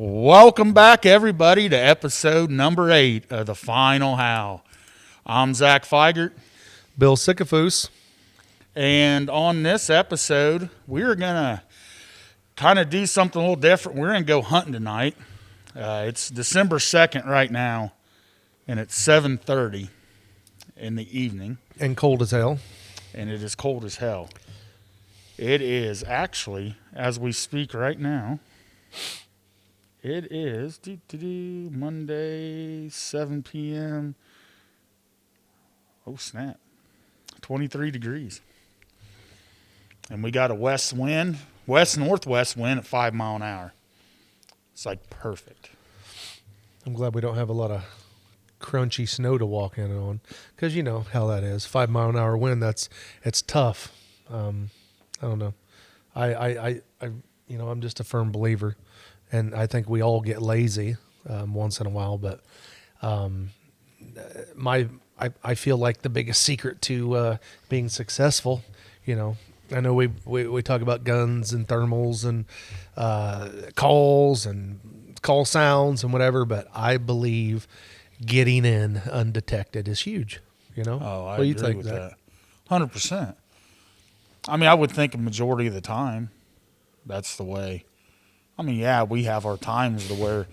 Welcome back, everybody, to episode number 8 of The Final How. I'm Zach Feigert, Bill Sycophus. and on this episode, we're going to kind of do something a little different. We're going to go hunting tonight. It's December 2nd right now, and it's 7:30 in the evening. And cold as hell. And it is cold as hell. It is actually, as we speak right now, it is Monday, 7 p.m. Oh, snap. 23 degrees. And we got a west-northwest wind at 5 mile an hour. It's like perfect. I'm glad we don't have a lot of crunchy snow to walk in on, because you know how that is. 5 mile an hour wind, it's tough. I don't know. I'm just a firm believer, and I think we all get lazy once in a while. But I feel like the biggest secret to being successful, I know we talk about guns and thermals and calls and call sounds and whatever, but I believe getting in undetected is huge. Oh, I what do you agree think, with Zach? that. 100%. I mean, I would think a majority of the time, that's the way. I mean, yeah, we have our times to where,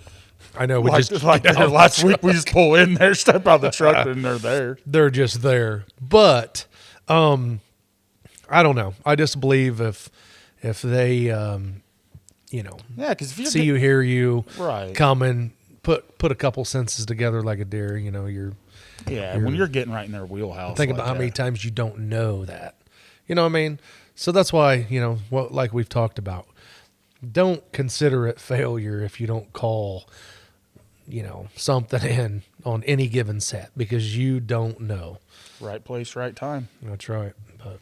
I know we last week, we just pull in there, step out the truck, and they're there. They're just there. But I don't know. I just believe if they, Yeah, because if see you, hear you, right, coming, put a couple senses together like a deer, you're. Yeah, when you're getting right in their wheelhouse. Think about how many times you don't know that. You know what I mean? So that's why, like we've talked about, don't consider it failure if you don't call, something in on any given set, because you don't know. Right place, right time. That's right. But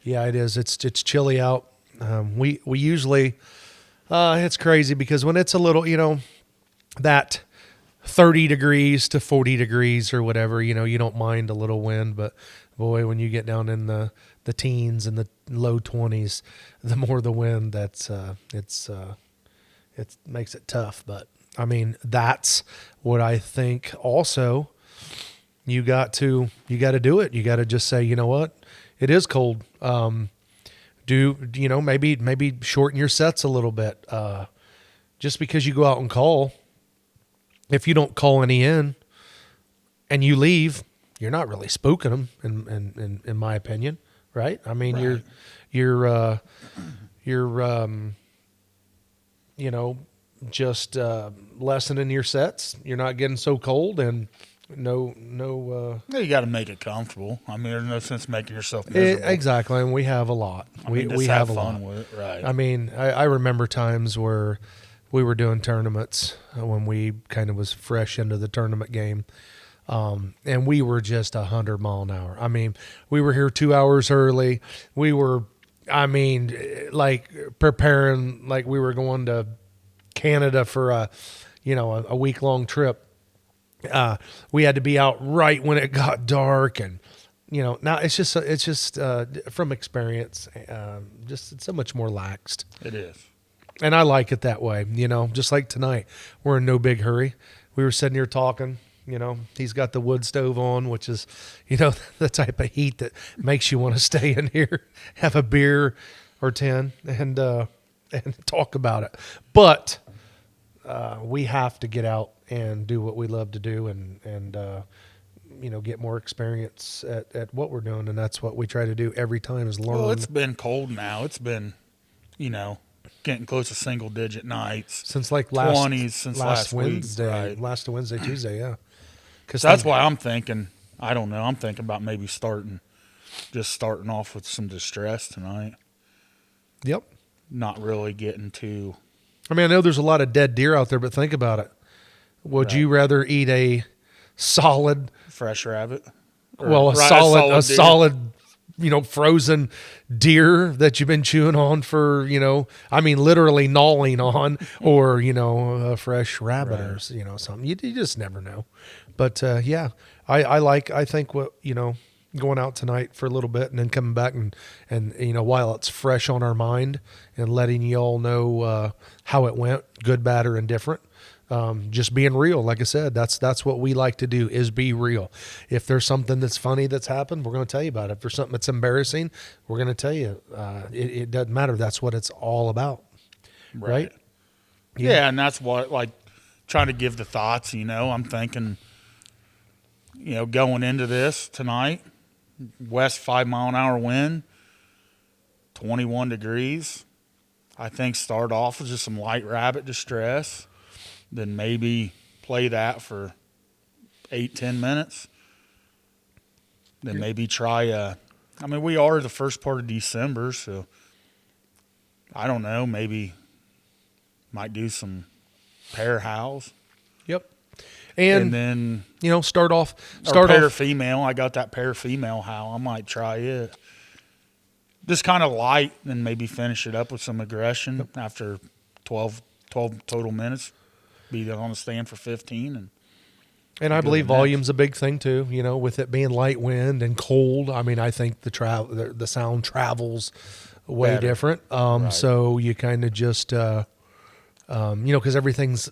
yeah, it is. It's chilly out. We usually, it's crazy because when it's a little, that 30 degrees to 40 degrees or whatever, you don't mind a little wind, but boy, when you get down in the teens and the low 20s, the more the wind, it makes it tough. But I mean, that's what I think. Also, you got to do it. You got to just say, you know what, it is cold. Maybe shorten your sets a little bit. Just because you go out and call, if you don't call any in and you leave, you're not really spooking them, in my opinion, right? I mean, right. you're just lessening your sets. You're not getting so cold, and no. You got to make it comfortable. I mean, there's no sense making yourself miserable. Exactly, and we have a lot. We have a lot. With it, right? I mean, I remember times where we were doing tournaments when we kind of was fresh into the tournament game. And we were just 100 mile an hour. I mean, we were here 2 hours early. We were, preparing like we were going to Canada for a week-long trip. We had to be out right when it got dark, and now it's just from experience, it's so much more laxed. It is. And I like it that way, just like tonight. We're in no big hurry. We were sitting here talking, he's got the wood stove on, which is, the type of heat that makes you want to stay in here, have a beer or 10 and talk about it. But we have to get out and do what we love to do and get more experience at what we're doing. And that's what we try to do every time, is learn. Well, it's been cold now. It's been, getting close to single-digit nights. Since like last 20s, since last Wednesday. Week, right? Last Wednesday, Tuesday, yeah. Because that's why I'm thinking, I don't know, I'm thinking about maybe starting off with some distress tonight. Yep. Not really getting too. I mean, I know there's a lot of dead deer out there, but think about it. Would you rather eat a solid fresh rabbit? A solid frozen deer that you've been chewing on for, literally gnawing on, or, a fresh rabbit, right, or, something. You just never know. But, I think what, going out tonight for a little bit and then coming back and while it's fresh on our mind and letting you all know how it went, good, bad, or indifferent. Just being real. Like I said, that's what we like to do, is be real. If there's something that's funny that's happened, we're going to tell you about it. If there's something that's embarrassing, we're going to tell you. It doesn't matter. That's what it's all about. Right? Yeah, and that's what, like, trying to give the thoughts, I'm thinking, going into this tonight, west 5-mile-an-hour wind, 21 degrees. I think start off with just some light rabbit distress, then maybe play that for 8-10 minutes. Then maybe try we are the first part of December, so I don't know, maybe might do some pair howls. Yep. And then start off pair female. I got that pair female howl. I might try it. Just kind of light, and maybe finish it up with some aggression after 12 total minutes. Be on the stand for 15. And I believe volume's a big thing too, with it being light wind and cold. I mean, I think the sound travels way better. Different. Right. So you kind of just, because everything's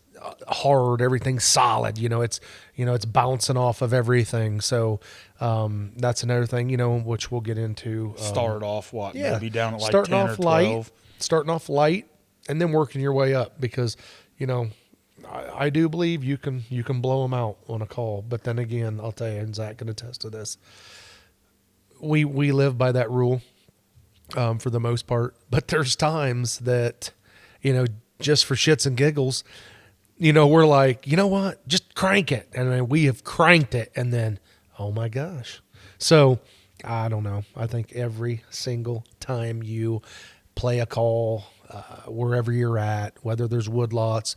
hard, everything's solid, it's bouncing off of everything. So that's another thing, which we'll get into. Start off maybe down at like starting 10 off or 12. Starting off light and then working your way up, because, I do believe you can blow them out on a call. But then again, I'll tell you, and Zach can attest to this, we live by that rule for the most part. But there's times that, just for shits and giggles, we're like, you know what, just crank it. And then we have cranked it, and then, oh my gosh. So I don't know. I think every single time you play a call, wherever you're at, whether there's woodlots,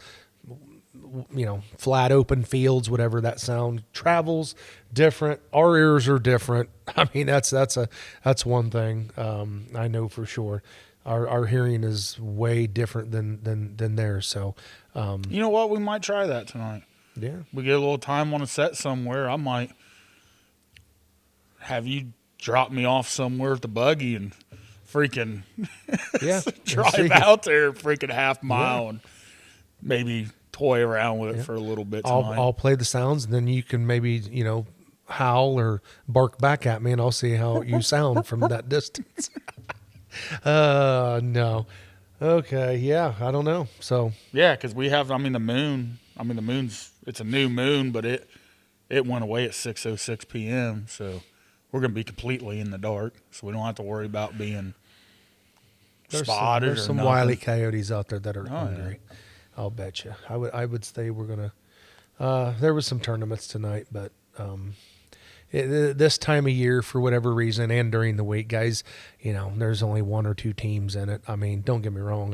flat open fields, whatever, that sound travels different. Our ears are different. I mean, that's one thing. I know for sure. Our hearing is way different than theirs. So, you know what? We might try that tonight. Yeah. We get a little time on a set somewhere. I might have you drop me off somewhere at the buggy and freaking drive out there freaking half mile and maybe toy around with it for a little bit tonight. I'll play the sounds, and then you can maybe, howl or bark back at me, and I'll see how you sound from that distance. No. Okay. Yeah. I don't know. So. Yeah. Cause we have, the moon's, it's a new moon, but it went away at 6:06 PM. So we're going to be completely in the dark. So we don't have to worry about being spotted. There's some nothing. Wile E. Coyotes out there that are hungry. Yeah. I'll bet you. I would say we're going to, there was some tournaments tonight, but, this time of year, for whatever reason, and during the week, guys, there's only 1 or 2 teams in it. I mean, don't get me wrong.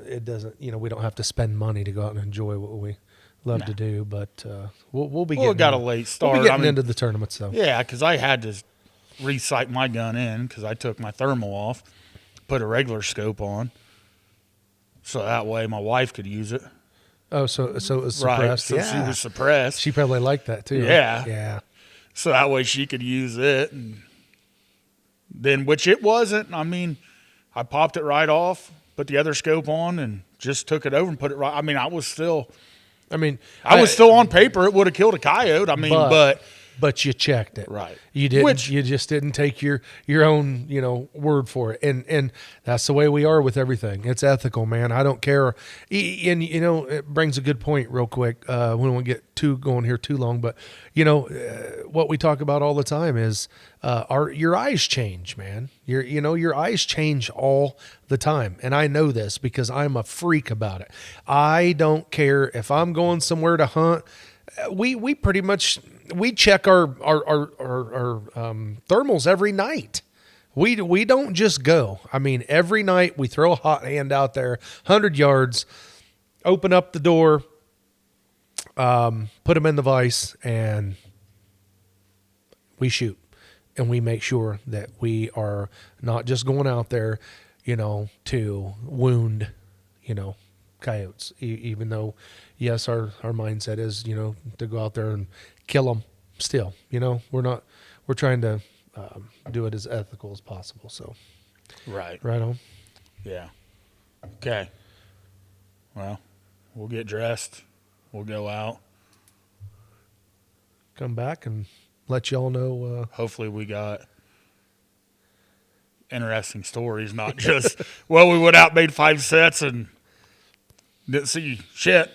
It doesn't, we don't have to spend money to go out and enjoy what we love to do, but we'll be getting. We got a late start. We'll be getting into the tournaments, though. Yeah, because I had to re-sight my gun in because I took my thermal off, put a regular scope on, so that way my wife could use it. Oh, so it was suppressed. Right, so she was suppressed. She probably liked that too. Yeah. Right? Yeah. So that way she could use it. And then, which it wasn't. I popped it right off, put the other scope on, and just took it over and put it right. I was still on paper. It would have killed a coyote. But you checked it. Right. You didn't. You just didn't take your own word for it. And that's the way we are with everything. It's ethical, man. I don't care. And it brings a good point real quick. We don't want to get going here too long, but what we talk about all the time is your eyes change, man. Your eyes change all the time. And I know this because I'm a freak about it. I don't care if I'm going somewhere to hunt. We pretty much check our thermals every night. We don't just go. Every night we throw a hot hand out there, 100 yards, open up the door, put them in the vise, and we shoot. And we make sure that we are not just going out there, to wound, coyotes, even though, yes, our mindset is, to go out there and kill them still, we're we're trying to do it as ethical as possible. So Right. right on. Yeah. Okay. Well, we'll get dressed. We'll go out. Come back and let y'all know. Hopefully we got interesting stories, not just, well, we went out, made 5 sets, and didn't see shit.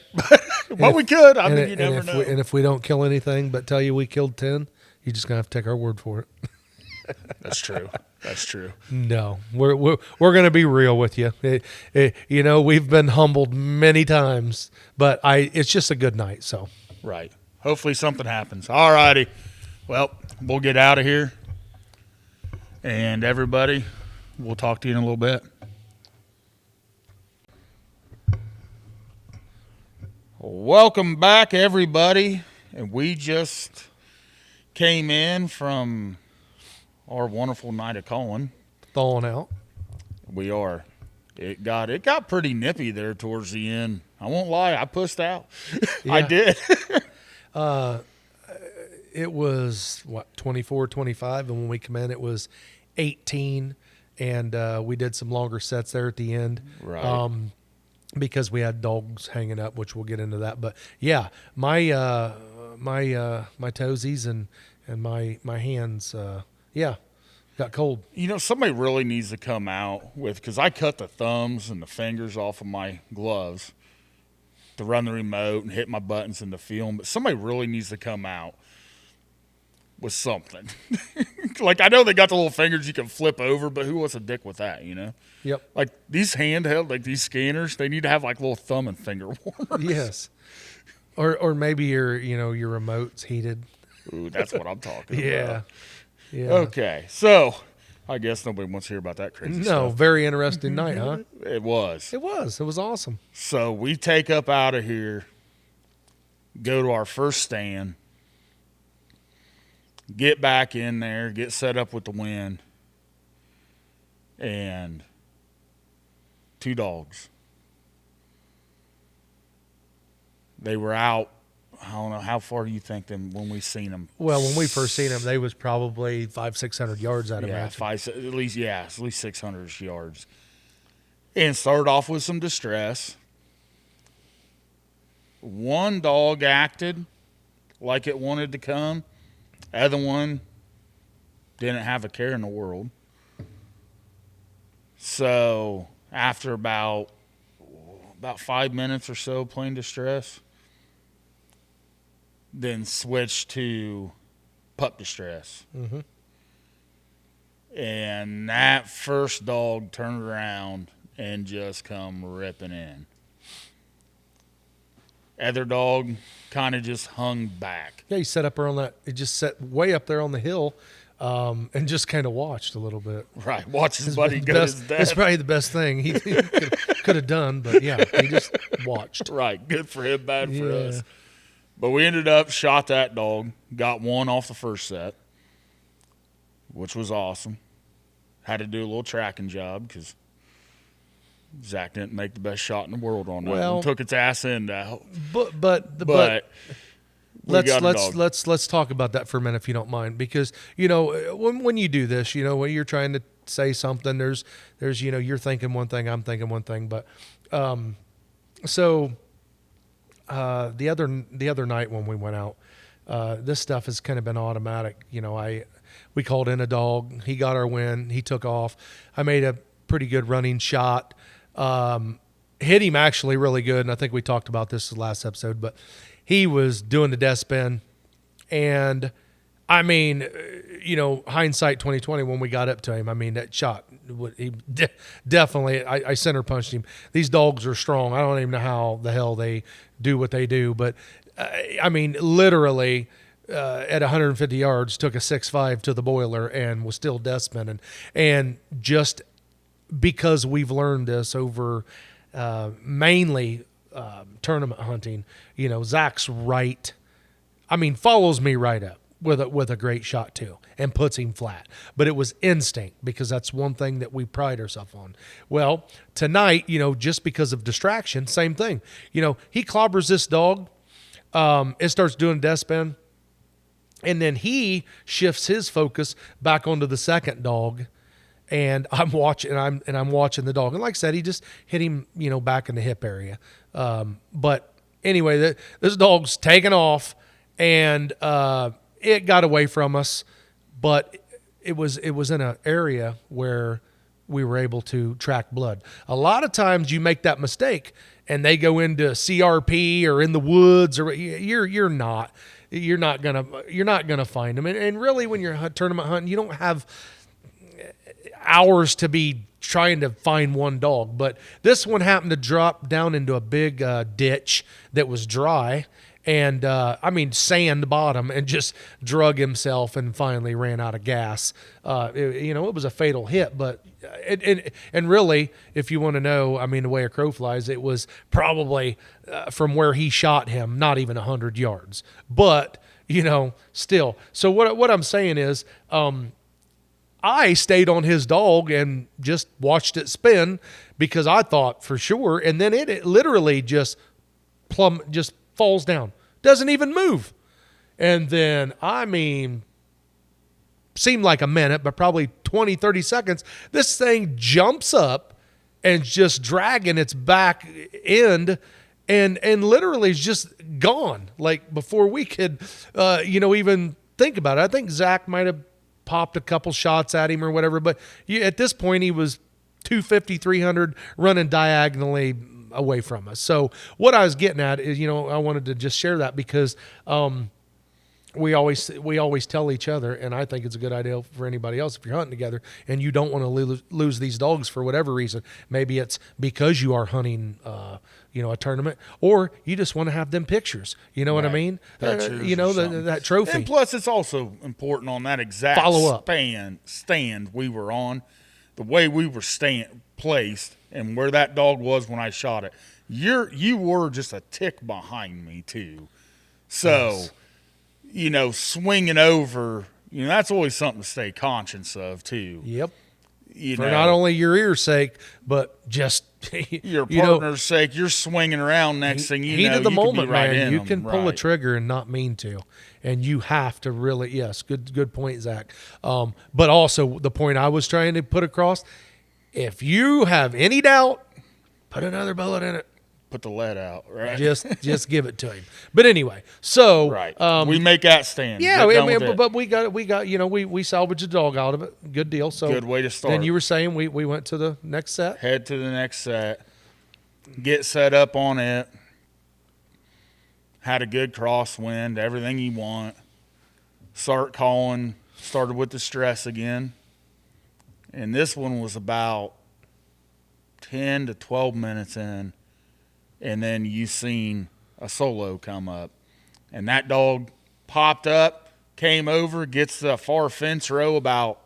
But we could. I mean, you never know. And if we don't kill anything but tell you we killed 10, you're just going to have to take our word for it. That's true. That's true. No, we're going to be real with you. You know, we've been humbled many times, but it's just a good night. So Right. Hopefully something happens. All righty. Well, we'll get out of here. And everybody, we'll talk to you in a little bit. Welcome back, everybody. And we just came in from our wonderful night of calling. thawing out. We are. It got pretty nippy there towards the end. I won't lie, I pussed out. Yeah. I did. It was 24, 25, and when we come in, it was 18, and we did some longer sets there at the end. Right. Because we had dogs hanging up, which we'll get into that. But yeah, my toesies and my hands, got cold. You know, somebody really needs to come out with, because I cut the thumbs and the fingers off of my gloves to run the remote and hit my buttons in the film, but somebody really needs to come out with something. Like, I know they got the little fingers you can flip over, but who wants a dick with that, you know? Yep. Like, these handheld, like these scanners, they need to have like little thumb and finger warmers. Yes. Or maybe your remote's heated. Ooh, that's what I'm talking Yeah. about. Yeah. Okay, so I guess nobody wants to hear about that crazy No, stuff. very interesting night, huh? It was. It was awesome. So we take up out of here, go to our first stand, get back in there, get set up with the wind, and 2 dogs. They were out. I don't know how far you think them when we seen them. Well, when we first seen them, they was probably 500-600 yards out of Yeah, match. at least 600 yards. And started off with some distress. One dog acted like it wanted to come. Other one didn't have a care in the world. So after about 5 minutes or so playing distress, then switched to pup distress. Mm-hmm. And that first dog turned around and just come ripping in. Other dog kind of just hung back. Yeah, he sat up there on that. It just sat way up there on the hill, and just kind of watched a little bit. Right, watch his buddy go to his death. That's probably the best thing he could have done. But yeah, he just watched. Right, good for him, bad for Yeah. us. But we ended up, shot that dog, got one off the first set, which was awesome. Had to do a little tracking job because Zach didn't make the best shot in the world on that. Well, one. Took its ass end out. But we got a dog. let's talk about that for a minute if you don't mind, because when you do this, when you're trying to say something, there's you're thinking one thing, I'm thinking one thing, but the other night when we went out, this stuff has kind of been automatic. We called in a dog, he got our win, he took off. I made a pretty good running shot, hit him actually really good, and I think we talked about this last episode, but he was doing the death spin, and I mean, hindsight 2020, when we got up to him, I mean, that shot, definitely, I center punched him. These dogs are strong. I don't even know how the hell they do what they do, but I mean, literally at 150 yards, took a 6.5 to the boiler and was still death spinning. And just because we've learned this over mainly tournament hunting, Zach's right. I mean, follows me right up with a great shot too, and puts him flat. But it was instinct, because that's one thing that we pride ourselves on. Well, tonight, just because of distraction, same thing. He clobbers this dog. It starts doing death spin. And then he shifts his focus back onto the second dog, and I'm watching the dog. And like I said, he just hit him, back in the hip area. But anyway, this dog's taken off, and it got away from us, but it was in an area where we were able to track blood. A lot of times you make that mistake, and they go into CRP or in the woods, or you're not gonna find them. And really, when you're tournament hunting, you don't have hours to be trying to find one dog. But this one happened to drop down into a big ditch that was dry, and sand bottom, and just drug himself and finally ran out of gas. It was a fatal hit, but and really, if you want to know, the way a crow flies, it was probably from where he shot him, not even 100 yards. But still. So what I'm saying is, I stayed on his dog and just watched it spin, because I thought for sure, and then it literally just falls down, doesn't even move. And then, seemed like a minute, but probably 20, 30 seconds, this thing jumps up and just dragging its back end, and literally is just gone. Like, before we could, even think about it. I think Zach might have popped a couple shots at him or whatever, but at this point he was 250, 300 running diagonally away from us. So what I was getting at is, I wanted to just share that, because we always tell each other, and I think it's a good idea for anybody else, if you're hunting together and you don't want to lose these dogs for whatever reason. Maybe it's because you are hunting a tournament, or you just want to have them pictures. You know what I mean? That trophy. And plus, it's also important on that exact follow-up stand we were on, the way we were placed, and where that dog was when I shot it. You were just a tick behind me too, so yes. Swinging over, that's always something to stay conscious of too. Yep. For not only your ear's sake, but just your partner's sake. You're swinging around. Next thing you know, heat of the moment, right man. You in can them. pull a Right. trigger and not mean to, and you have to really. Yes, good point, Zach. But also the point I was trying to put across: if you have any doubt, put another bullet in it. Put the lead out, right? Just give it to him. But anyway, so right, we make that stand. Yeah, but we salvaged the dog out of it. Good deal. So good way to start. Then you were saying we went to the next set. Head to the next set. Get set up on it. Had a good crosswind. Everything you want. Start calling. Started with the stress again. And this one was about 10 to 12 minutes in. And then you seen a solo come up. And that dog popped up, came over, gets the far fence row about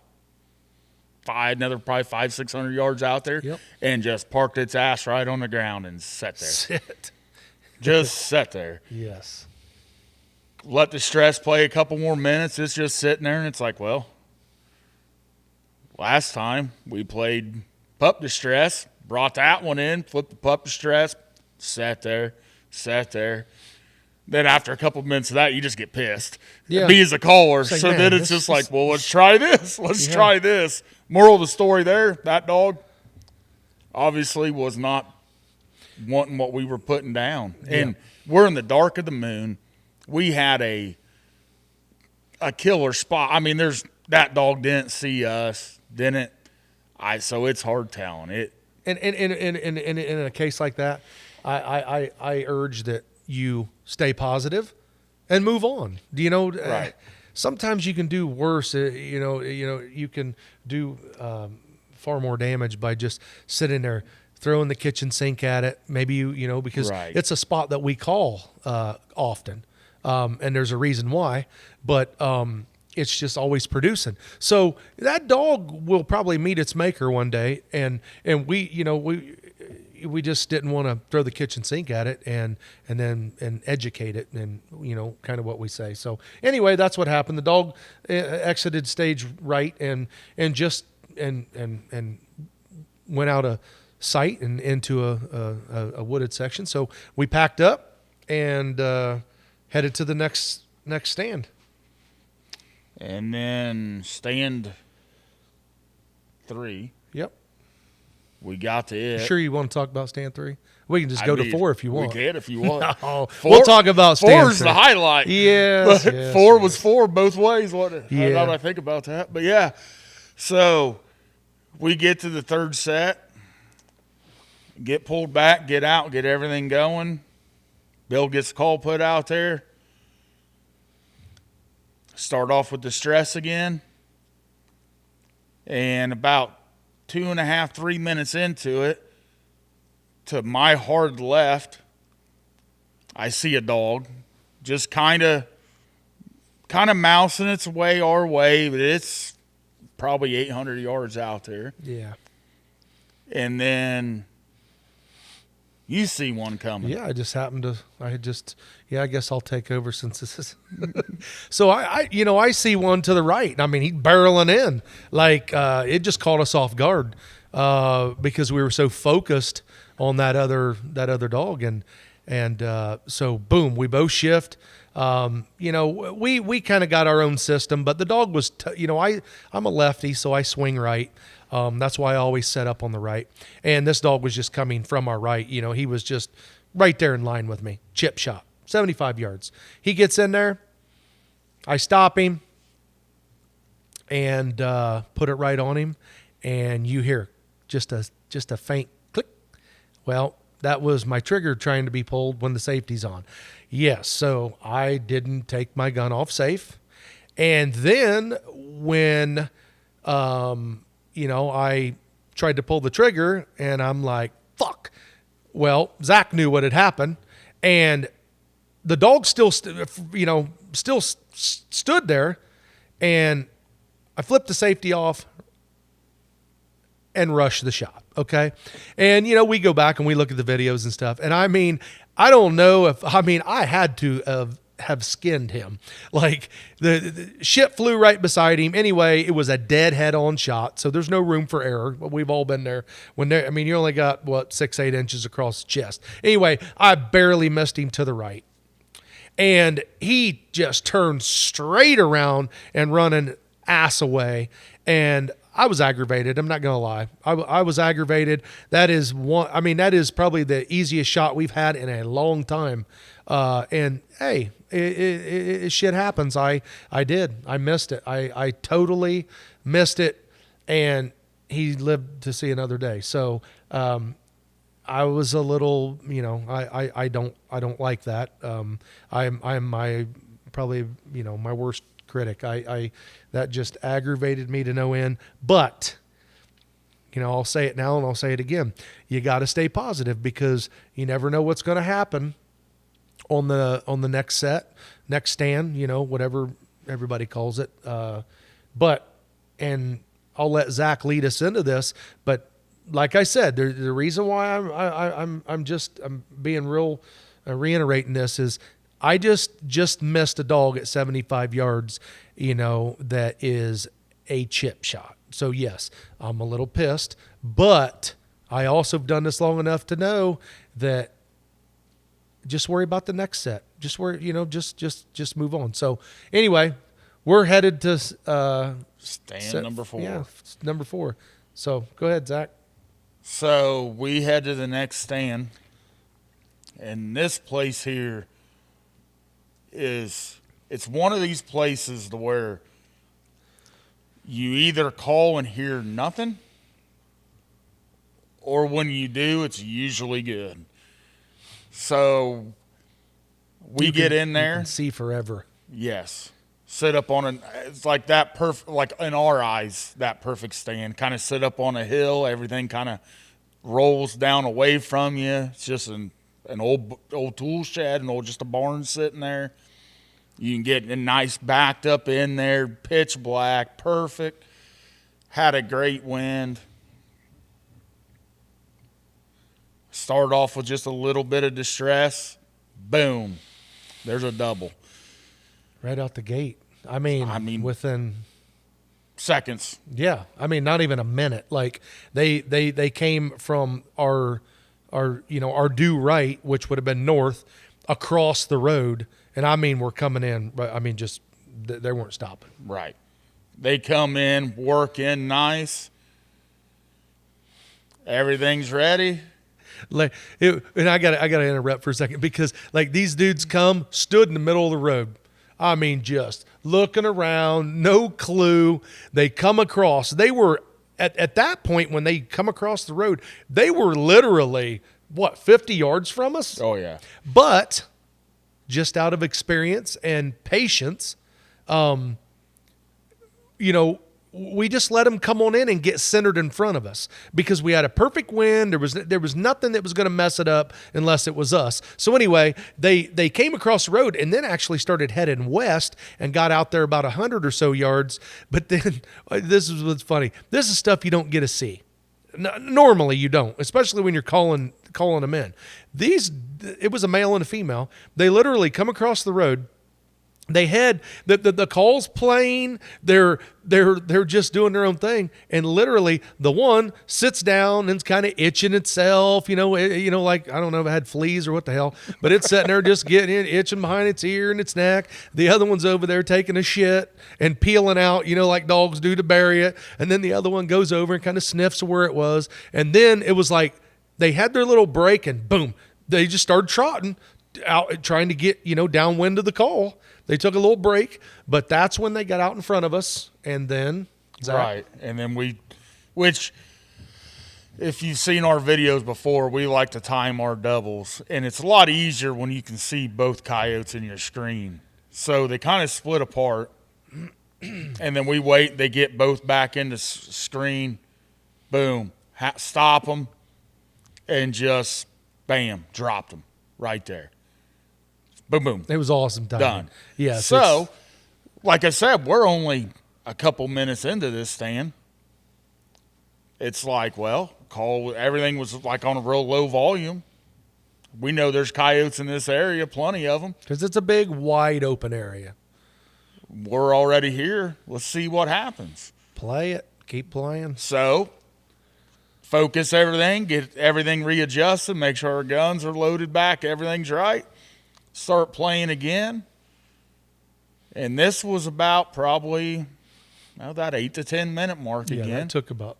probably 500-600 yards out there, yep. And just parked its ass right on the ground and sat there. Just sat there. Yes. Let the stress play a couple more minutes. It's just sitting there, and it's like, well, last time we played pup distress, brought that one in, flipped the pup distress, sat there. Then after a couple of minutes of that, you just get pissed. Yeah. Be as a caller. Like, so man, then it's just like, well, let's try this. Let's try this. Moral of the story there, that dog obviously was not wanting what we were putting down. Yeah. And we're in the dark of the moon. We had a killer spot. That dog didn't see us, didn't. So it's hard telling it. And in a case like that, I urge that you stay positive and move on. Right. Sometimes you can do worse. You can do far more damage by just sitting there throwing the kitchen sink at it. Maybe because right. It's a spot that we call often, and there's a reason why. But it's just always producing. So that dog will probably meet its maker one day, and we just didn't want to throw the kitchen sink at it and educate it, and kind of what we say. So anyway, that's what happened. The dog exited stage right and went out of sight and into a wooded section. So we packed up and headed to the next stand. And then stand 3. Yep. We got to it. Sure you want to talk about stand 3? We can just go to 4 if you want. We can if you want. No, we'll talk about stand 4 is 3. the highlight. Yes, But yes, 4 yes. was 4 both ways. Now Yeah. that I think about that. But yeah. So we get to the third set. Get pulled back, get out, get everything going. Bill gets the call put out there. Start off with the stress again. And about 2.5, 3 minutes into it, to my hard left, I see a dog just kind of mousing its way our way, but it's probably 800 yards out there. Yeah. And then you see one coming. Yeah, I just happened to. I guess I'll take over since this is. So I see one to the right. I mean, he's barreling in. Like it just caught us off guard because we were so focused on that other dog, and so boom, we both shift. We kind of got our own system, but the dog was. I'm a lefty, so I swing right. That's why I always set up on the right. And this dog was just coming from our right. He was just right there in line with me. Chip shot, 75 yards. He gets in there. I stop him and put it right on him. And you hear just a faint click. Well, that was my trigger trying to be pulled when the safety's on. Yes, so I didn't take my gun off safe. And then when... I tried to pull the trigger and I'm like, fuck. Well, Zach knew what had happened and the dog still stood there, and I flipped the safety off and rushed the shot. Okay. And, we go back and we look at the videos and stuff. And I mean, I don't know I had to have skinned him. Like the shit flew right beside him. Anyway, it was a dead head-on shot, so there's no room for error. We've all been there. You only got 6-8 inches across the chest. Anyway, I barely missed him to the right, and he just turned straight around and running ass away. And I was aggravated. I'm not gonna lie. I was aggravated. That is probably the easiest shot we've had in a long time. And hey, it shit happens. I missed it. I totally missed it, and he lived to see another day. So, I was a little, I don't like that. I'm my probably, my worst critic. That just aggravated me to no end. But, I'll say it now and I'll say it again. You got to stay positive because you never know what's going to happen on the next set, next stand, whatever everybody calls it. And I'll let Zach lead us into this, but like I said, the reason why I'm being real, reiterating this is I just missed a dog at 75 yards, that is a chip shot. So yes, I'm a little pissed, but I also have done this long enough to know that just worry about the next set. Just worry, just move on. So anyway, we're headed to stand number 4. Yeah, number 4. So go ahead, Zach. So we head to the next stand, and this place here it's one of these places to where you either call and hear nothing, or when you do, it's usually good. So we get in there. You can see forever. Yes. Sit up on it's like that perfect, like in our eyes, that perfect stand. Kind of sit up on a hill. Everything kind of rolls down away from you. It's just an old tool shed, just a barn sitting there. You can get nice backed up in there, pitch black, perfect. Had a great wind. Started off with just a little bit of distress. Boom. There's a double. Right out the gate. I mean within seconds. Yeah. Not even a minute. Like they came from our due right, which would have been north, across the road. And we're coming in, just they weren't stopping. Right. They come in, work in nice. Everything's ready. And I gotta interrupt for a second because like these dudes stood in the middle of the road. I mean, just looking around, no clue. They come across. They were at that point when they come across the road, they were literally 50 yards from us. Oh yeah. But just out of experience and patience, we just let them come on in and get centered in front of us because we had a perfect wind. There was nothing that was going to mess it up unless it was us. So anyway, they came across the road and then actually started heading west and got out there about 100 or so yards. But then this is what's funny. This is stuff you don't get to see. Normally you don't, especially when you're calling them in. It was a male and a female. They literally come across the road. They had the call's playing. They're just doing their own thing, and literally the one sits down and's kind of itching itself. Like I don't know if it had fleas or what the hell, but it's sitting there just itching behind its ear and its neck. The other one's over there taking a shit and peeling out, like dogs do to bury it. And then the other one goes over and kind of sniffs where it was. And then it was like they had their little break, and boom, they just started trotting out, trying to get downwind of the call. They took a little break, but that's when they got out in front of us, and then right, and then which if you've seen our videos before, we like to time our doubles, and it's a lot easier when you can see both coyotes in your screen. So they kind of split apart, and then we wait. They get both back into screen, boom, stop them, and just bam, dropped them right there. Boom, boom. It was awesome timing. Done. Yeah. So, like I said, we're only a couple minutes into this stand. It's like, everything was like on a real low volume. We know there's coyotes in this area, plenty of them. Because it's a big, wide open area. We're already here. Let's see what happens. Play it. Keep playing. So, focus everything, get everything readjusted, make sure our guns are loaded back, everything's right. Start playing again. And this was about probably that 8 to 10 minute mark again. Yeah, that took about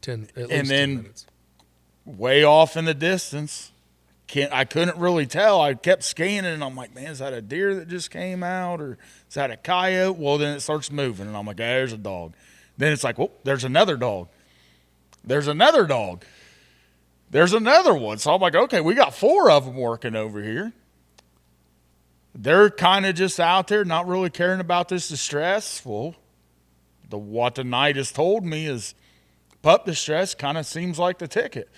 10 at least and then 10 minutes. Way off in the distance, I couldn't really tell. I kept scanning, and I'm like, man, is that a deer that just came out, or is that a coyote? Well, then it starts moving, and I'm like, there's a dog. Then it's like, there's another dog. There's another dog. There's another one. So I'm like, okay, we got 4 of them working over here. They're kind of just out there, not really caring about this distress. Well, what the night has told me is pup distress kind of seems like the ticket.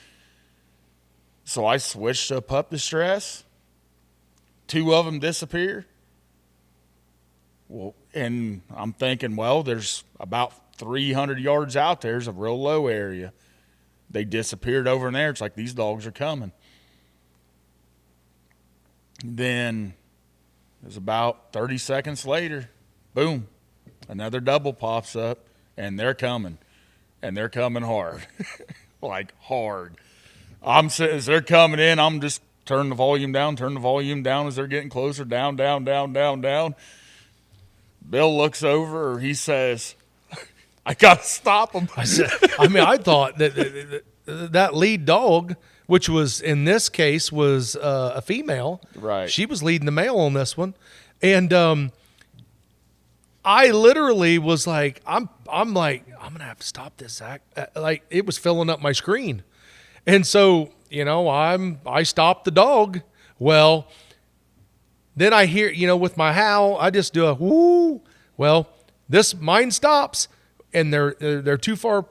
So I switched to pup distress. 2 of them disappear. Well, and I'm thinking, there's about 300 yards out there. There's a real low area. They disappeared over in there. It's like these dogs are coming. Then it was about 30 seconds later, boom, another double pops up, and they're coming. And they're coming hard. Like hard. As they're coming in, I'm just turning the volume down as they're getting closer, down. Bill looks over, he says, I got to stop them. I thought that lead dog, which was in this case was a female. Right. She was leading the male on this one. And I literally was like, I'm like, I'm going to have to stop this act. Like it was filling up my screen. And so, I stopped the dog. Well, then I hear, with my howl, I just do a whoo. Well, mine stops, and they're too far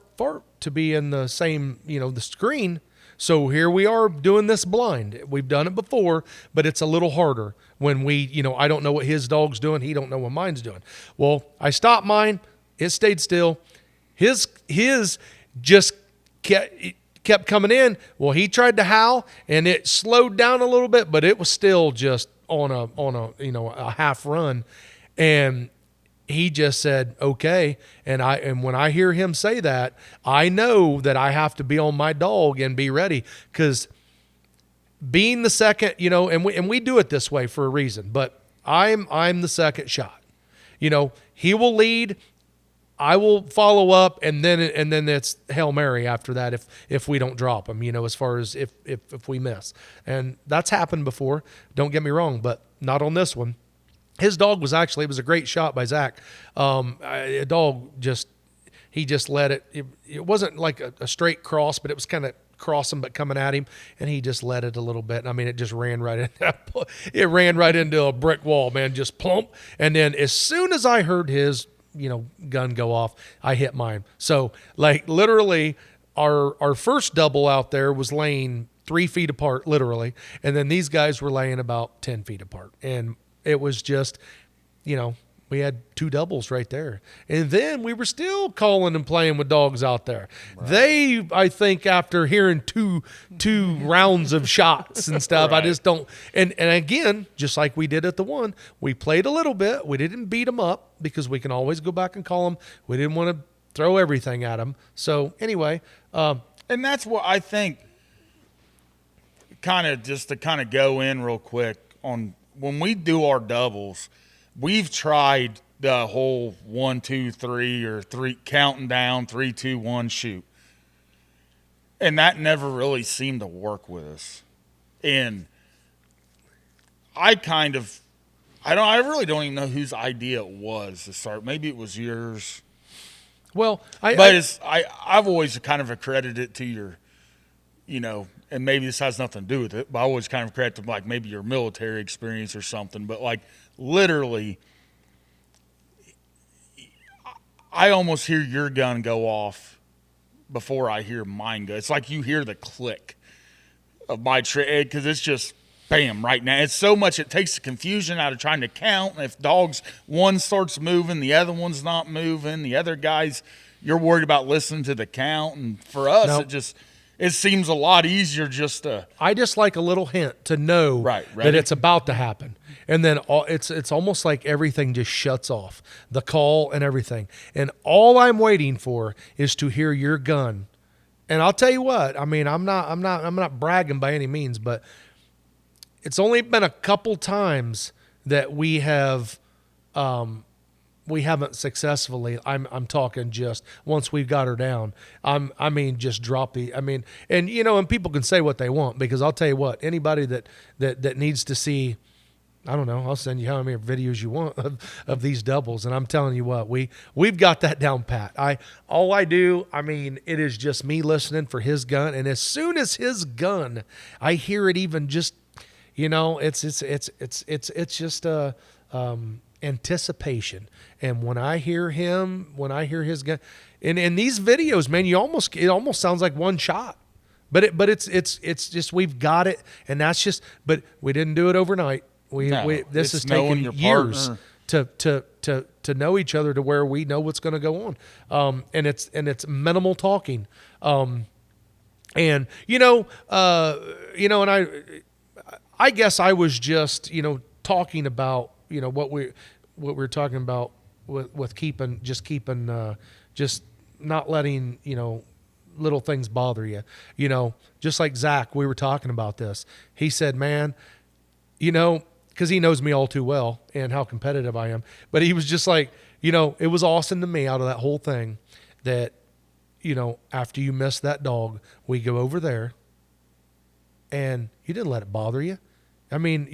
to be in the same, the screen. So here we are doing this blind. We've done it before, but it's a little harder when I don't know what his dog's doing. He don't know what mine's doing. Well, I stopped mine. It stayed still. His just kept coming in. Well, he tried to howl, and it slowed down a little bit, but it was still just on a half run. And he just said, okay. And when I hear him say that, I know that I have to be on my dog and be ready, because being the second, and we do it this way for a reason, but I'm the second shot. he will lead. I will follow up, and then it's Hail Mary after that if we don't drop him, as far as if we miss. And that's happened before. Don't get me wrong, but not on this one. His dog was it was a great shot by Zach. A dog he just let it. It wasn't like a straight cross, but it was kind of crossing but coming at him, and he just let it a little bit. I mean, it just ran right into a brick wall, man, just plump. And then as soon as I heard his gun go off, I hit mine. So like literally our first double out there was laying 3 feet apart, literally. And then these guys were laying about 10 feet apart. And it was just, we had 2 doubles right there. And then we were still calling and playing with dogs out there. Right. They, I think, after hearing two rounds of shots and stuff, right. I just don't. And again, just like we did at the one, we played a little bit. We didn't beat them up because we can always go back and call them. We didn't want to throw everything at them. So anyway. And that's what I think, just to go in real quick on when we do our doubles. We've tried the whole 1, 2, 3 or 3 counting down 3, 2, 1 shoot, and that never really seemed to work with us. And I really don't even know whose idea it was to start. Maybe it was yours. Well, I've always kind of accredited it to your, and maybe this has nothing to do with it, but I always kind of credit to like maybe your military experience or something. But like literally, I almost hear your gun go off before I hear mine go. It's like you hear the click of my trigger because it's just bam right now. It's so much, it takes the confusion out of trying to count. And if one starts moving, the other one's not moving. The other guys, you're worried about listening to the count. And for us, it seems a lot easier just to. I just like a little hint to know that it's about to happen. And then it's almost like everything just shuts off, the call and everything. And all I'm waiting for is to hear your gun. And I'll tell you what, I mean, I'm not bragging by any means, but it's only been a couple times that we have we haven't successfully. I'm talking just once we've got her down. Just drop the. And people can say what they want because I'll tell you what. Anybody that needs to see, I don't know. I'll send you how many videos you want of these doubles, and I'm telling you what, we've got that down pat. It is just me listening for his gun, and as soon as his gun, I hear it even just. It's just anticipation. And when I hear his gun, in these videos, man, it almost sounds like one shot. But it's just we've got it, and that's just. But we didn't do it overnight. This has taken years to know each other to where we know what's going to go on. And it's minimal talking. And I guess I was just, talking about, what we're talking about with keeping, just not letting, little things bother you, just like Zach, we were talking about this. He said, man, because he knows me all too well and how competitive I am, but he was just like, it was awesome to me out of that whole thing that, after you miss that dog, we go over there and you didn't let it bother you. I mean,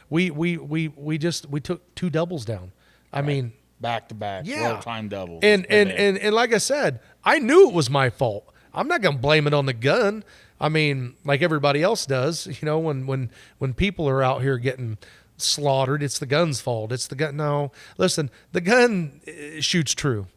we took 2 doubles down. I mean, back to back, well-timed doubles. And like I said, I knew it was my fault. I'm not going to blame it on the gun. I mean, like everybody else does, when people are out here getting slaughtered, it's the gun's fault. It's the gun. No, listen, the gun shoots true.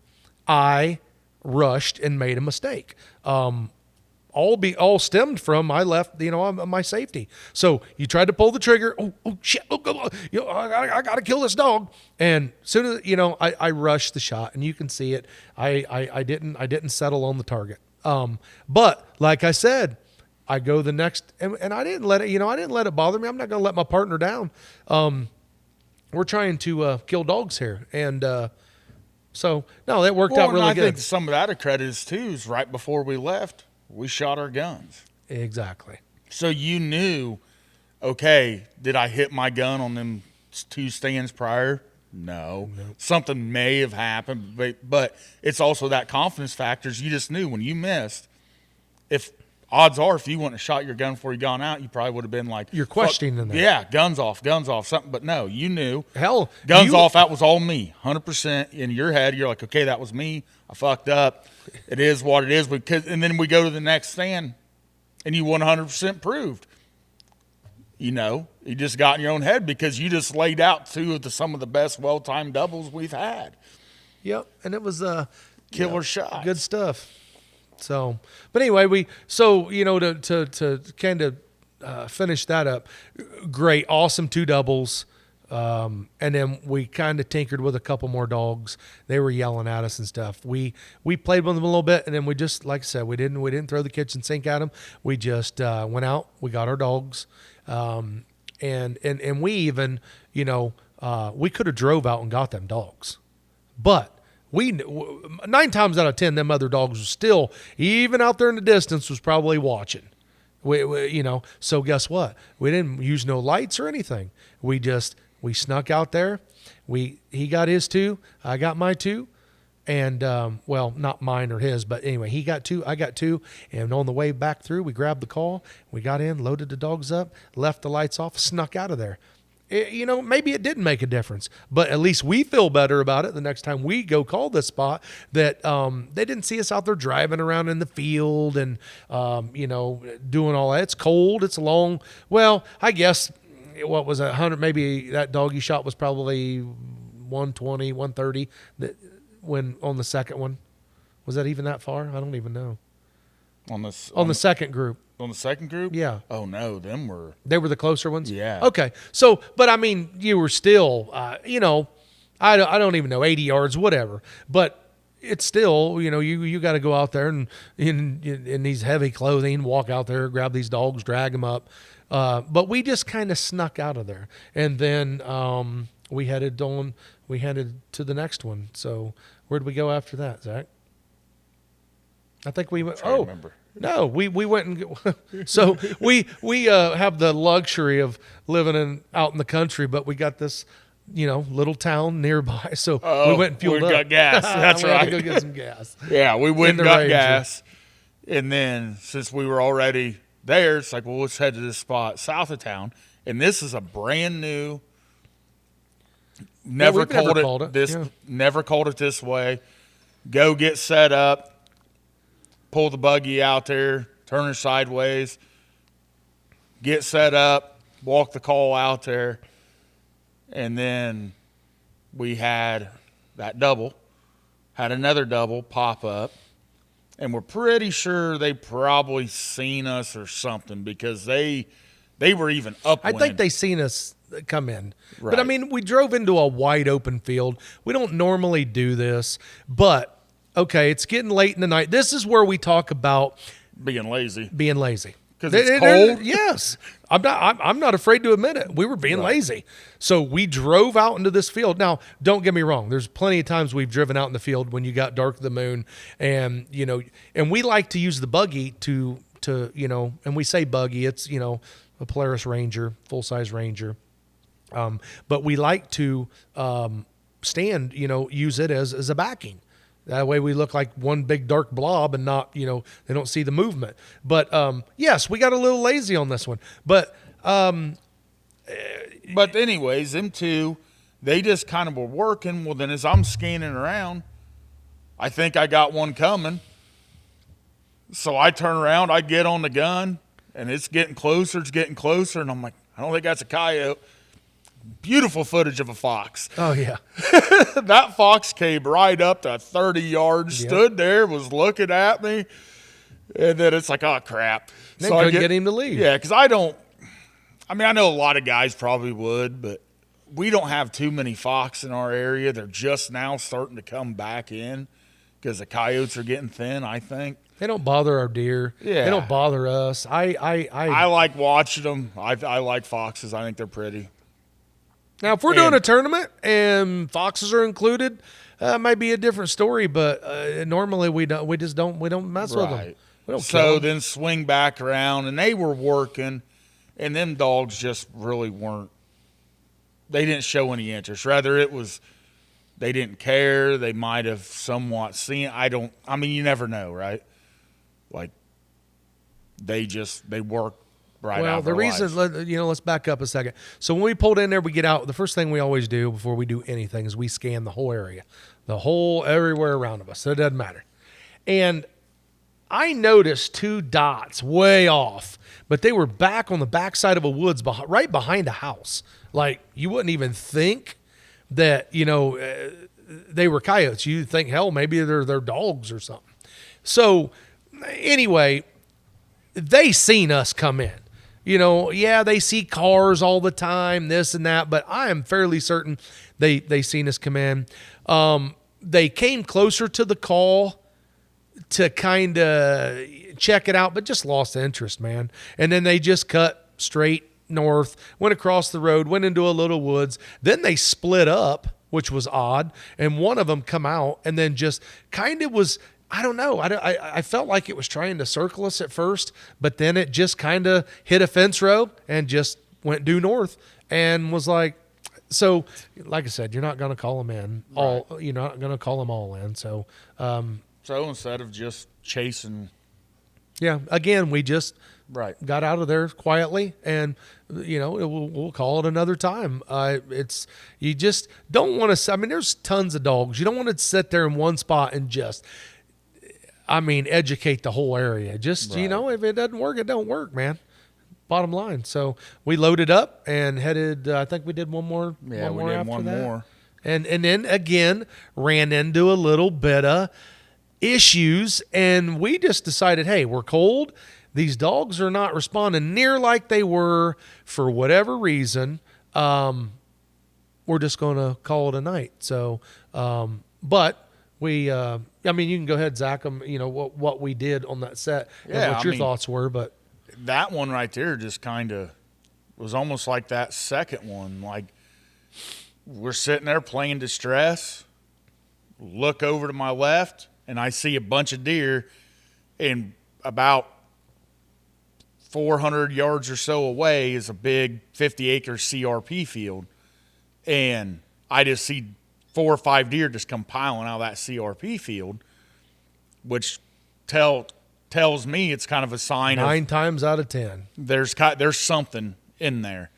I rushed and made a mistake. All stemmed from I left, my safety. So you tried to pull the trigger. Oh shit! Oh, I got to kill this dog. And soon as I rushed the shot, and you can see it. I didn't settle on the target. But like I said, I go the next, and I didn't let it. I didn't let it bother me. I'm not going to let my partner down. We're trying to kill dogs here, and so no, that worked out really good. I think some of that credit is right before we left. We shot our guns. Exactly. So you knew, okay, did I hit my gun on them 2 stands prior? No. Something may have happened, but it's also that confidence factors. You just knew when you missed. If odds are, if you wouldn't have shot your gun before you gone out, you probably would have been like, you're questioning that. Yeah, guns off, something. But no, you knew. Hell, guns off. That was all me, 100% in your head. You're like, okay, that was me. I fucked up. It is what it is. And then we go to the next stand, and you 100% proved. You just got in your own head because you just laid out two of some of the best well-timed doubles we've had. Yep, and it was killer shot. Good stuff. So, but anyway, to kind of finish that up, great, awesome two doubles. And then we kind of tinkered with a couple more dogs. They were yelling at us and stuff. We played with them a little bit, and then we just, like I said, we didn't throw the kitchen sink at them. We just went out. We got our dogs, and we even, we could have drove out and got them dogs, but 9 times out of 10, them other dogs were still, even out there in the distance, was probably watching. So guess what? We didn't use no lights or anything. We snuck out there. He got his 2, I got my 2, and not mine or his, but anyway, he got 2, I got 2, and on the way back through, we grabbed the call, we got in, loaded the dogs up, left the lights off, snuck out of there. Maybe it didn't make a difference, but at least we feel better about it the next time we go call this spot, that they didn't see us out there driving around in the field and, doing all that. It's cold. It's long. Well, I guess what was 100, maybe that dog you shot was probably 120, 130 when on the second one. Was that even that far? I don't even know. On the second group. On the second group? Yeah. Oh, no, they were the closer ones? Yeah. Okay. So, but I mean, you were still, I don't even know, 80 yards, whatever. But it's still, you got to go out there and in these heavy clothing, walk out there, grab these dogs, drag them up. But we just kind of snuck out of there. And then we headed to the next one. So where'd we go after that, Zach? I think we went. Remember. No, we went and so we have the luxury of living out in the country, but we got this little town nearby, so we went and fueled up. We got gas. That's we right. Had to go get some gas. Yeah, we went and got Ranger. gas, and then since we were already there, it's like, well, let's head to this spot south of town, and this is a brand new. Never called it this. Yeah. Never called it this way. Go get set up. Pull the buggy out there, turn her sideways, get set up, walk the call out there, and then we had that double, had another double pop up, and we're pretty sure they probably seen us or something because they were even upwind. I think they seen us come in. Right. But, I mean, we drove into a wide open field. We don't normally do this, but okay, it's getting late in the night. This is where we talk about being lazy. Because it's cold? Yes. I'm not afraid to admit it. We were being lazy. So we drove out into this field. Now, don't get me wrong. There's plenty of times we've driven out in the field when you got dark of the moon and, and we like to use the buggy to and we say buggy, it's, a Polaris Ranger, full-size Ranger. But we like to use it as a backing. That way we look like one big dark blob and not, they don't see the movement. But, yes, we got a little lazy on this one. But anyways, them two, they just kind of were working. Well, then as I'm scanning around, I think I got one coming. So I turn around, I get on the gun, and it's getting closer, and I'm like, I don't think that's a coyote. Beautiful footage of a fox. Oh, yeah. That fox came right up to 30 yards, stood there, was looking at me, and then it's like, oh, crap. Then so couldn't get him to leave. Yeah, because I know a lot of guys probably would, but we don't have too many fox in our area. They're just now starting to come back in because the coyotes are getting thin, I think. They don't bother our deer. Yeah. They don't bother us. I like watching them. I like foxes. I think they're pretty. Now, if we're doing a tournament and foxes are included, might be a different story. But normally we don't mess with them. We don't so then swing back around, and they were working, and them dogs just really weren't they didn't show any interest. Rather, it was they didn't care. They might have somewhat seen. I mean, you never know, right? Like they work right out. Well, of the their reason, lives. let's back up a second. So when we pulled in there, we get out. The first thing we always do before we do anything is we scan the whole area, everywhere around of us. So it doesn't matter. And I noticed 2 dots way off, but they were back on the backside of a woods, right behind a house. Like you wouldn't even think that they were coyotes. You'd think, hell, maybe they're dogs or something. So anyway, they seen us come in. They see cars all the time, this and that, but I am fairly certain they seen us come in. They came closer to the call to kind of check it out, but just lost interest, man. And then they just cut straight north, went across the road, went into a little woods. Then they split up, which was odd. And one of them come out and then just kind of was, I don't know. I felt like it was trying to circle us at first, but then it just kind of hit a fence row and just went due north and was like, so like I said, you're not going to call them in all, Right. you're not going to call them all in. So, So instead of just chasing, yeah, again, we just right, got out of there quietly, and we'll call it another time. It's you just don't want to. I mean, there's tons of dogs. You don't want to sit there in one spot and just, educate the whole area. Just Right. if it doesn't work, it don't work, man. Bottom line. So we loaded up and headed. I think we did one more. yeah, one we more did after one that. more. And then again ran into a little bit of issues, and we just decided, hey, we're cold. These dogs are not responding near like they were for whatever reason. We're just going to call it a night. So, but we, you can go ahead, Zach, what we did on that set and Yeah, what your thoughts were, but That one right there just kind of was almost like that second one. Like we're sitting there playing distress, look over to my left, and I see a bunch of deer, and about 400 yards or so away is a big 50-acre CRP field. And I just see 4 or 5 deer just come piling out of that CRP field, which tells me it's kind of a sign 9 times out of 10. there's something in there.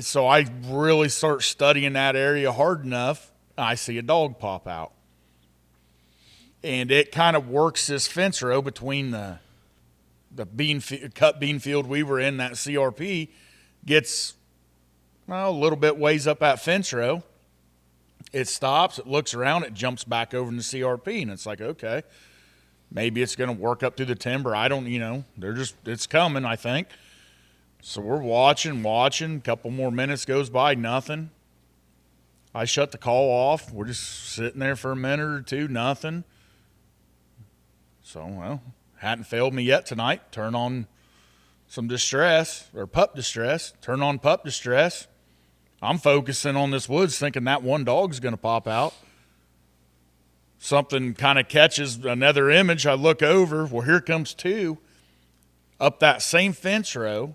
So I really start studying that area hard enough, I see a dog pop out. And it kind of works this fence row between the cut bean field we were in, that CRP, gets a little bit ways up that fence row. It stops, it looks around, it jumps back over in the CRP, and it's like, okay, maybe it's going to work up through the timber. I don't, it's coming, I think. So we're watching. A couple more minutes goes by, nothing. I shut the call off. We're just sitting there for a minute or two, nothing. So, hadn't failed me yet tonight. Turn on some distress, or pup distress. Turn on pup distress. I'm focusing on this woods thinking that one dog's going to pop out. Something kind of catches another image. I look over. Well, here comes 2 up that same fence row,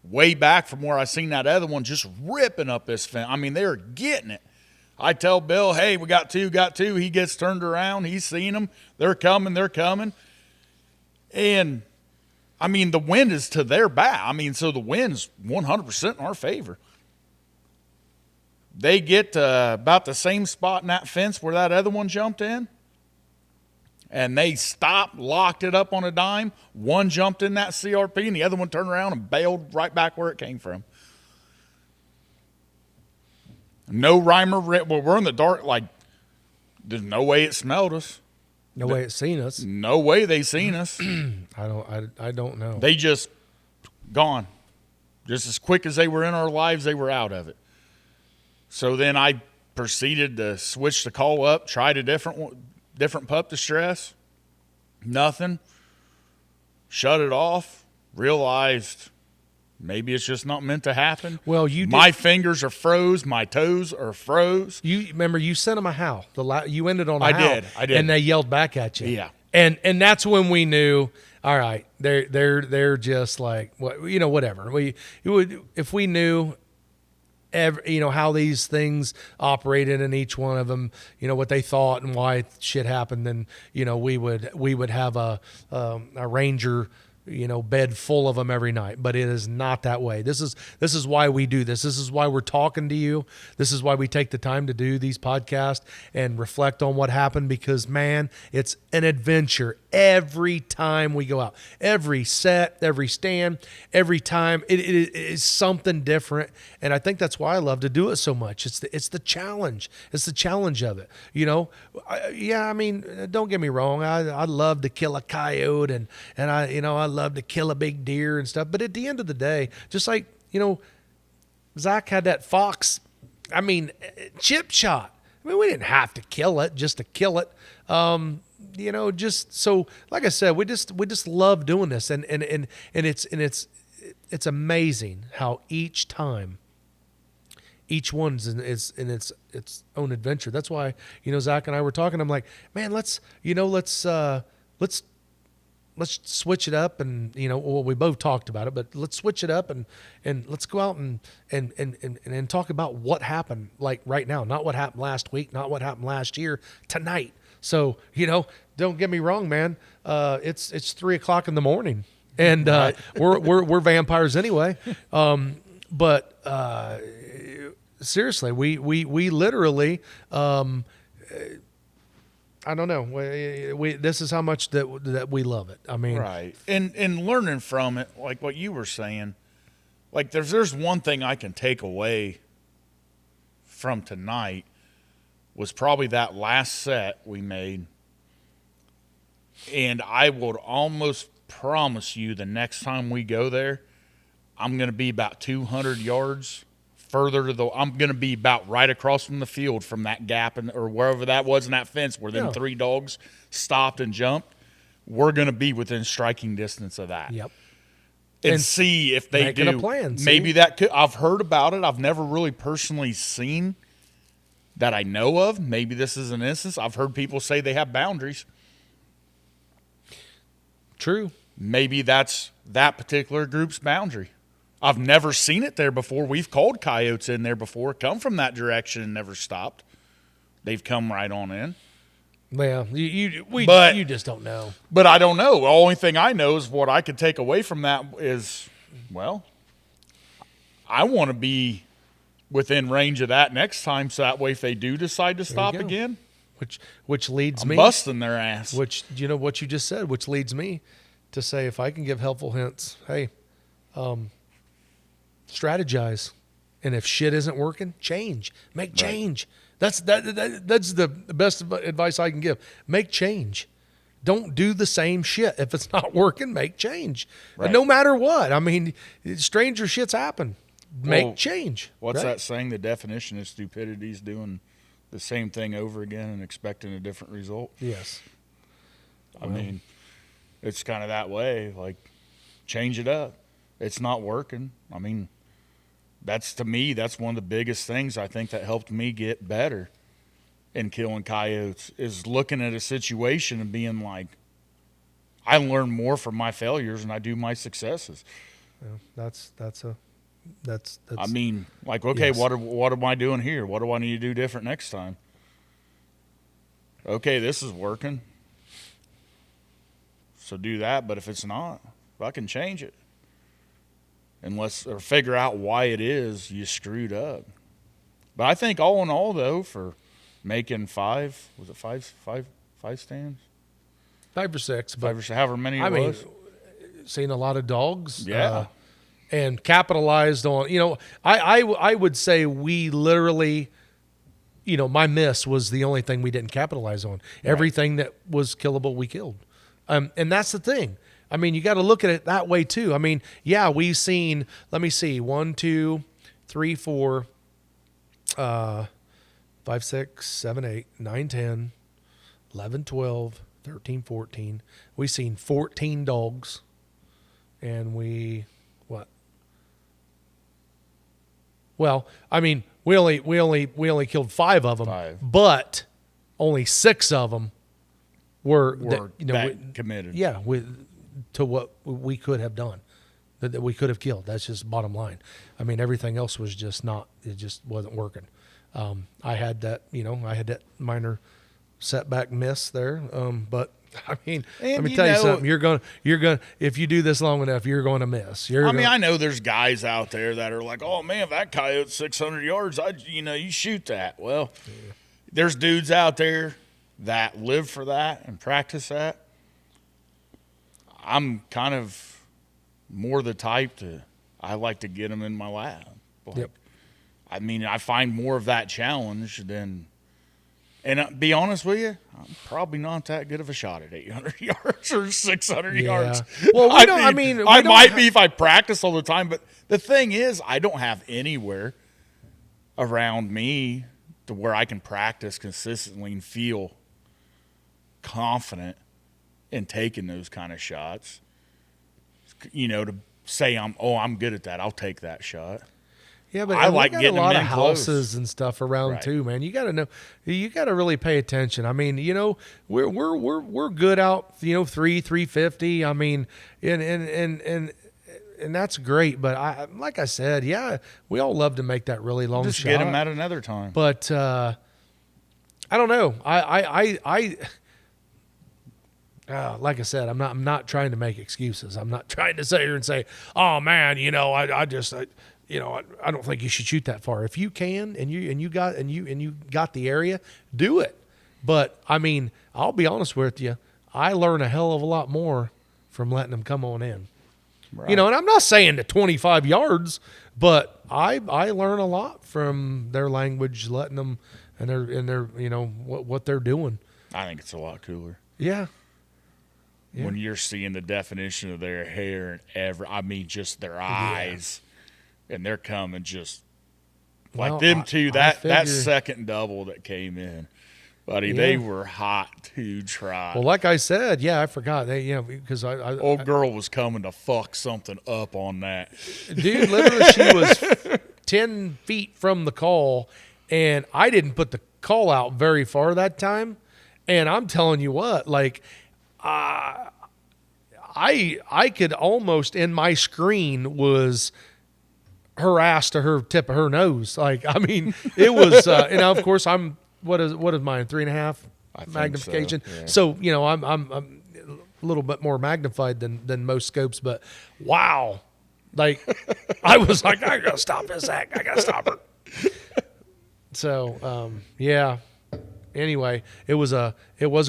way back from where I seen that other one, just ripping up this fence. I mean, they're getting it. I tell Bill, hey, we got two. He gets turned around. He's seen them. They're coming. And, the wind is to their back. So the wind's 100% in our favor. They get to about the same spot in that fence where that other one jumped in, and they stopped, locked it up on a dime. One jumped in that CRP, and the other one turned around and bailed right back where it came from. No rhyme or reason. Well, we're in the dark. Like, there's no way it smelled us. No way it's seen us. No way they seen us. I don't know. They just gone. Just as quick as they were in our lives, they were out of it. So then I proceeded to switch the call up, tried a different pup distress. Nothing. Shut it off. Realized maybe it's just not meant to happen. Well, my fingers are froze. My toes are froze. You remember you sent them a howl. You ended on a howl. I did. And they yelled back at you. Yeah. And that's when we knew. All right, they're just like whatever. If we knew how these things operated in each one of them, what they thought and why shit happened, then we would have a ranger bed full of them every night. But it is not that way. This is why we do this. This is why we're talking to you. This is why we take the time to do these podcasts and reflect on what happened, because man, it's an adventure every time we go out. Every set, every stand, every time it is something different. And I think that's why I love to do it so much. It's the challenge. It's the challenge of it. I mean, don't get me wrong. I love to kill a coyote and I love to kill a big deer and stuff. But at the end of the day, just like, Zach had that fox, chip shot. We didn't have to kill it just to kill it. Just so, like I said, we just love doing this, and it's amazing how each time, each one's in its own adventure. That's why, Zach and I were talking. I'm like, man, let's switch it up, and we both talked about it, but let's switch it up and let's go out and talk about what happened, like right now, not what happened last week, not what happened last year, tonight. So don't get me wrong, man. It's 3:00 in the morning, and Right. we're vampires anyway. But seriously, we literally. I don't know. This is how much that we love it. I mean, Right. And learning from it, like what you were saying, like there's one thing I can take away from tonight was probably that last set we made. And I would almost promise you the next time we go there, I'm going to be about 200 yards further I'm going to be about right across from the field from that gap or wherever that was in that fence where them 3 dogs stopped and jumped. We're going to be within striking distance of that. Yep. And see if they making do. a plan, see? Maybe that could. I've heard about it. I've never really personally seen that I know of. Maybe this is an instance. I've heard people say they have boundaries. True. Maybe that's that particular group's boundary. I've never seen it there before. We've called coyotes in there before, come from that direction and never stopped. They've come right on in. Well, you just don't know. But I don't know. The only thing I know is what I could take away from that is, well, I want to be within range of that next time, so that way if they do decide to stop again, which leads I'm me busting their ass. Which what you just said, which leads me to say, if I can give helpful hints, hey, strategize, and if shit isn't working, make change. That's the best advice I can give. Make change. Don't do the same shit. If it's not working, make change. Right. No matter what. I mean, stranger shits happen. Make change. What's that saying? The definition of stupidity is doing the same thing over again and expecting a different result. Yes. I mean, it's kind of that way. Like, change it up. It's not working. I mean, to me, that's one of the biggest things I think that helped me get better in killing coyotes is looking at a situation and being like, I learn more from my failures than I do my successes. Yeah, that's. I mean, like, okay, yes. what am I doing here? What do I need to do different next time? Okay, this is working. So do that, but if it's not, I can change it. Or figure out why it is you screwed up. But I think all in all, though, for making five stands? 5 or 6. But 5 or 6, however many it was. Seen a lot of dogs. Yeah. And capitalized on, I would say we literally, my miss was the only thing we didn't capitalize on. Right. Everything that was killable, we killed. And that's the thing. I mean, you got to look at it that way too. I mean, yeah, we've seen, let me see, 1, 2, 3, 4, 5, 6, 7, 8, 9, 10, 11, 12, 13, 14. We've seen 14 dogs, and well, I mean, we only killed 5 of them, 5. But only 6 of them were committed. Yeah, to what we could have done. that we could have killed. That's just bottom line. I mean, everything else was just not. It just wasn't working. I had that, I had that minor setback miss there. But I mean, And let me tell you something. You're gonna. If you do this long enough, you're going to miss. I know there's guys out there that are like, oh man, that coyote's 600 yards. You shoot that. Well, there's dudes out there that live for that and practice that. I'm kind of more the type I like to get them in my lab. Yep. I mean, I find more of that challenge than. And be honest with you, I'm probably not that good of a shot at 800 yards or 600 yards. Well, I might be if I practice all the time, but the thing is, I don't have anywhere around me to where I can practice consistently and feel confident in taking those kind of shots. To say I'm good at that, I'll take that shot. Yeah, but I like got getting a lot them of in close. houses and stuff around Right. too, man. You got to know, you got to really pay attention. I mean, we're good out, 350. I mean, and that's great. But like I said, yeah, we all love to make that really long Just shot. get them at another time. But I don't know. Like I said, I'm not trying to make excuses. I'm not trying to sit here and say, oh man, I don't think you should shoot that far. If you can and you got the area, do it. But I mean, I'll be honest with you, I learn a hell of a lot more from letting them come on in. Right. And I'm not saying to 25 yards, but I learn a lot from their language, letting them and their what they're doing. I think it's a lot cooler. Yeah. When you're seeing the definition of their hair and just their eyes. And they're coming just like them two. That second double that came in, buddy, they were hot to try. Well, like I said, I forgot because old girl was coming to fuck something up on that. Dude, literally, she was 10 feet from the call, and I didn't put the call out very far that time. And I'm telling you what, like, I could almost in my screen was her ass to her tip of her nose. Like, I mean, it was, of course what is mine? 3.5 magnification. So, yeah. So, I'm a little bit more magnified than most scopes, but wow. Like, I was like, I gotta stop this act. I gotta stop her. So, anyway, it was a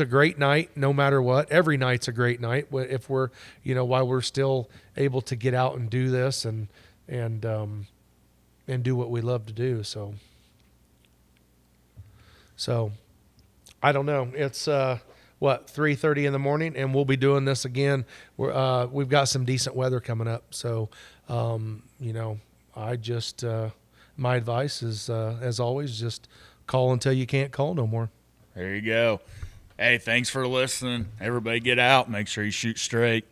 great night no matter what. Every night's a great night if we're, while we're still able to get out and do this and do what we love to do. So I don't know. It's 3:30 in the morning, and we'll be doing this again. We've got some decent weather coming up. So, I just my advice is as always, just call until you can't call no more. There you go. Hey, thanks for listening. Everybody get out. Make sure you shoot straight.